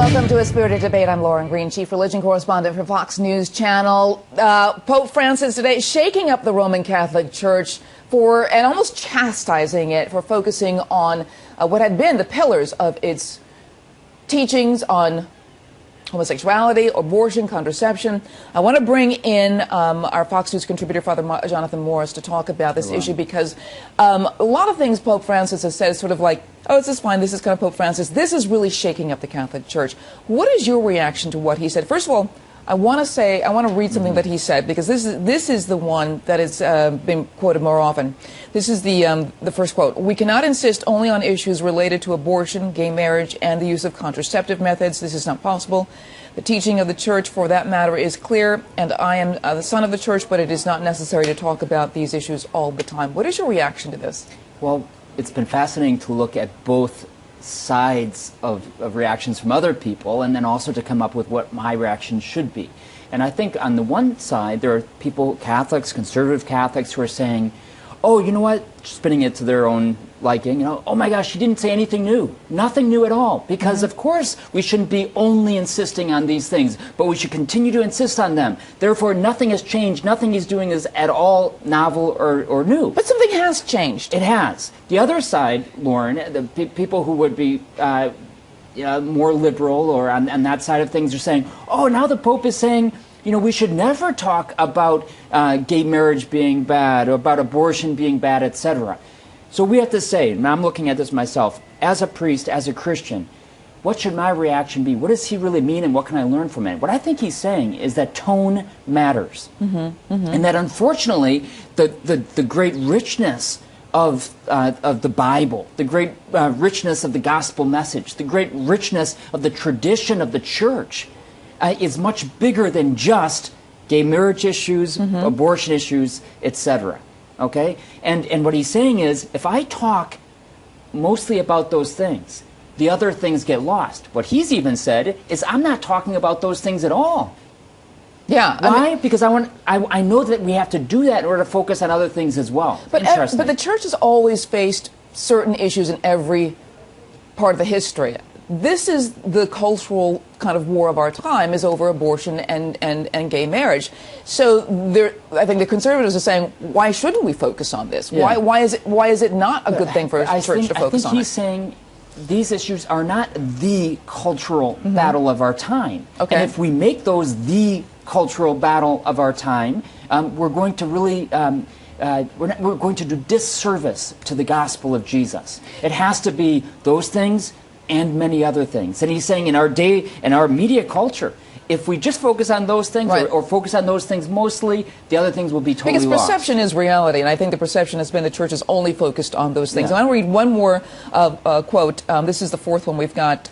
Welcome to A Spirited Debate. I'm Lauren Green, chief religion correspondent for Fox News Channel. Pope Francis today shaking up the Roman Catholic Church and almost chastising it for focusing on what had been the pillars of its teachings on homosexuality, abortion, contraception. I want to bring in our Fox News contributor, Father Jonathan Morris, to talk about this issue because a lot of things Pope Francis has said is sort of like, oh, this is fine, this is kind of Pope Francis. This is really shaking up the Catholic Church. What is your reaction to what he said? First of all, I want to read something that he said because this is the one that has been quoted more often. This is the first quote. "We cannot insist only on issues related to abortion, gay marriage, and the use of contraceptive methods. This is not possible. The teaching of the Church, for that matter, is clear, and I am the son of the Church, but it is not necessary to talk about these issues all the time." What is your reaction to this? Well, it's been fascinating to look at both sides of reactions from other people and then also to come up with what my reaction should be. And I think on the one side, there are people, Catholics, conservative Catholics, who are saying, oh, you know what, spinning it to their own liking, oh my gosh, she didn't say anything new, nothing new at all, because of course we shouldn't be only insisting on these things, but we should continue to insist on them. Therefore, nothing has changed, nothing he's doing is at all novel or new. But something has changed. It has. The other side, Lauren, the people who would be more liberal or on that side of things are saying, oh, now the Pope is saying, we should never talk about gay marriage being bad or about abortion being bad, etc. So we have to say, and I'm looking at this myself, as a priest, as a Christian, what should my reaction be? What does he really mean and what can I learn from it? What I think he's saying is that tone matters. And that unfortunately, the great richness of the Bible, the great richness of the gospel message, the great richness of the tradition of the Church is much bigger than just gay marriage issues, abortion issues, etc. Okay? And what he's saying is, if I talk mostly about those things, the other things get lost. What he's even said is, I'm not talking about those things at all. Yeah. Why? Because I know that we have to do that in order to focus on other things as well. But the Church has always faced certain issues in every part of the history. This is the cultural kind of war of our time, is over abortion and gay marriage. So I think the conservatives are saying, why shouldn't we focus on this? Yeah. Why is it not a good thing for a church to focus on? I think he's saying these issues are not the cultural battle of our time. Okay. And if we make those the cultural battle of our time, we're going to really we're going to do disservice to the gospel of Jesus. It has to be those things and many other things. And he's saying in our day, in our media culture, if we just focus on those things or focus on those things mostly, the other things will be totally lost. Because perception is reality, and I think the perception has been the Church is only focused on those things. I want to read one more quote. This is the fourth one we've got.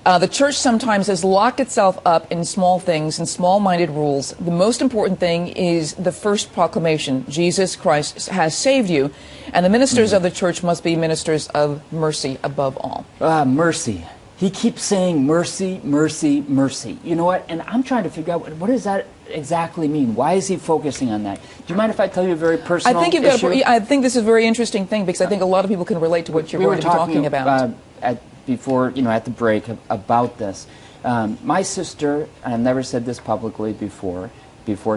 The Church sometimes has locked itself up in small things and small-minded rules. The most important thing is the first proclamation, Jesus Christ has saved you, and the ministers of the Church must be ministers of mercy above all. Mercy. He keeps saying mercy, mercy, mercy. You know what? And I'm trying to figure out, what does that exactly mean? Why is he focusing on that? Do you mind if I tell you a very personal issue? I think this is a very interesting thing because I think a lot of people can relate to what you're going to be talking about. Before, at the break about this. My sister, and I've never said this publicly before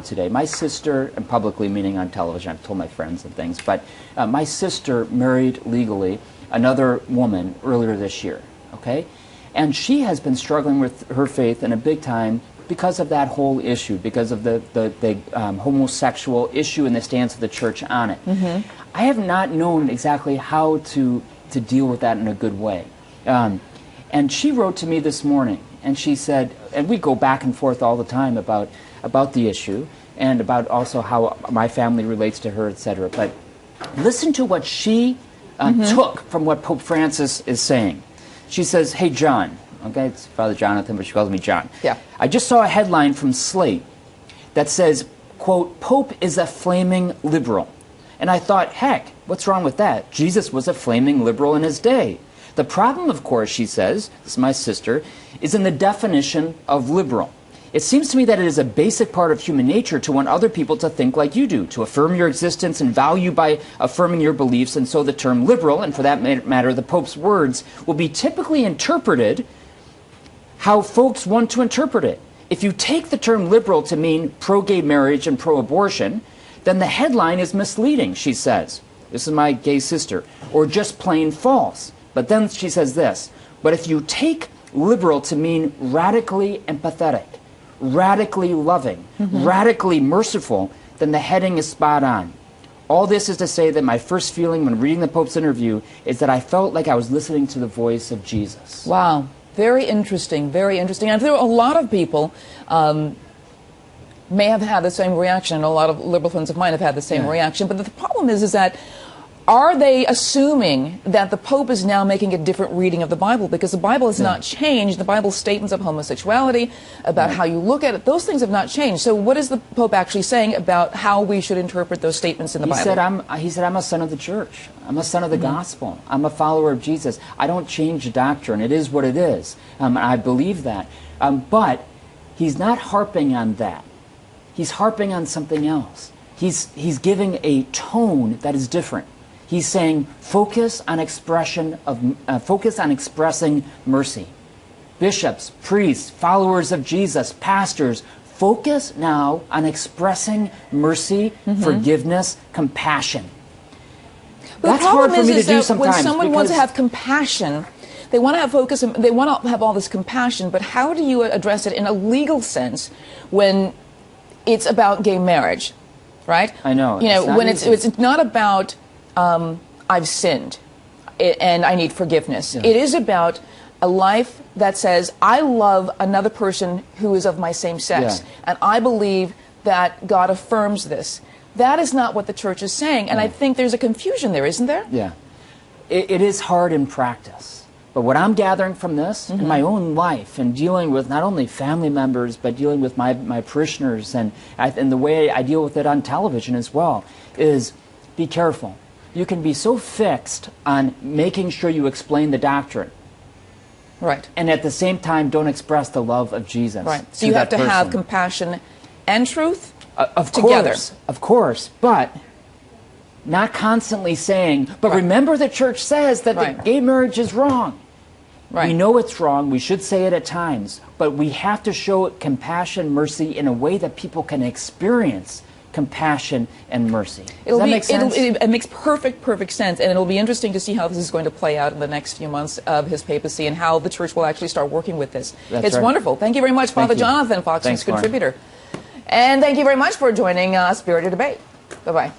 today, my sister, and publicly meaning on television, I've told my friends and things, but my sister married legally another woman earlier this year, okay? And she has been struggling with her faith in a big time because of that whole issue, because of the homosexual issue and the stance of the Church on it. I have not known exactly how to deal with that in a good way. And she wrote to me this morning, and she said, and we go back and forth all the time about the issue, and about also how my family relates to her, etc. But listen to what she took from what Pope Francis is saying. She says, hey, John, okay, it's Father Jonathan, but she calls me John. Yeah. I just saw a headline from Slate that says, quote, Pope is a flaming liberal. And I thought, heck, what's wrong with that? Jesus was a flaming liberal in his day. The problem, of course, she says, this is my sister, is in the definition of liberal. It seems to me that it is a basic part of human nature to want other people to think like you do, to affirm your existence and value by affirming your beliefs, and so the term liberal, and for that matter, the Pope's words, will be typically interpreted how folks want to interpret it. If you take the term liberal to mean pro-gay marriage and pro-abortion, then the headline is misleading, she says. This is my gay sister. Or just plain false. But then she says this, but if you take liberal to mean radically empathetic, radically loving, radically merciful, then the heading is spot on. All this is to say that my first feeling when reading the Pope's interview is that I felt like I was listening to the voice of Jesus. Wow. Very interesting, very interesting. And there are a lot of people may have had the same reaction. A lot of liberal friends of mine have had the same reaction. But the problem is that are they assuming that the Pope is now making a different reading of the Bible? Because the Bible has not changed. The Bible's statements of homosexuality, about how you look at it, those things have not changed. So what is the Pope actually saying about how we should interpret those statements in the Bible? He said, I'm a son of the church. I'm a son of the gospel. I'm a follower of Jesus. I don't change doctrine. It is what it is. I believe that. But he's not harping on that. He's harping on something else. He's giving a tone that is different. He's saying, focus on expressing mercy. Bishops, priests, followers of Jesus, pastors, focus now on expressing mercy, forgiveness, compassion. But the problem is that when someone wants to have compassion, they want to have focus, they want to have all this compassion, but how do you address it in a legal sense when it's about gay marriage, right? I know. You know, when it's not about I've sinned and I need forgiveness. Yeah. It is about a life that says I love another person who is of my same sex, and I believe that God affirms this. That is not what the church is saying, and I think there's a confusion there, isn't there? Yeah. It is hard in practice. But what I'm gathering from this in my own life and dealing with not only family members, but dealing with my parishioners and the way I deal with it on television as well, is be careful. You can be so fixed on making sure you explain the doctrine. Right. And at the same time, don't express the love of Jesus. Right. So you have to have compassion and truth together. Of course. But not constantly saying, but remember the church says that the gay marriage is wrong. Right. We know it's wrong. We should say it at times. But we have to show compassion, mercy in a way that people can experience compassion and mercy. Does that make sense? It makes perfect sense, and it'll be interesting to see how this is going to play out in the next few months of his papacy and how the church will actually start working with this. It's wonderful. Thank you very much, Father Jonathan, Fox News contributor. And thank you very much for joining Spirited Debate. Bye-bye.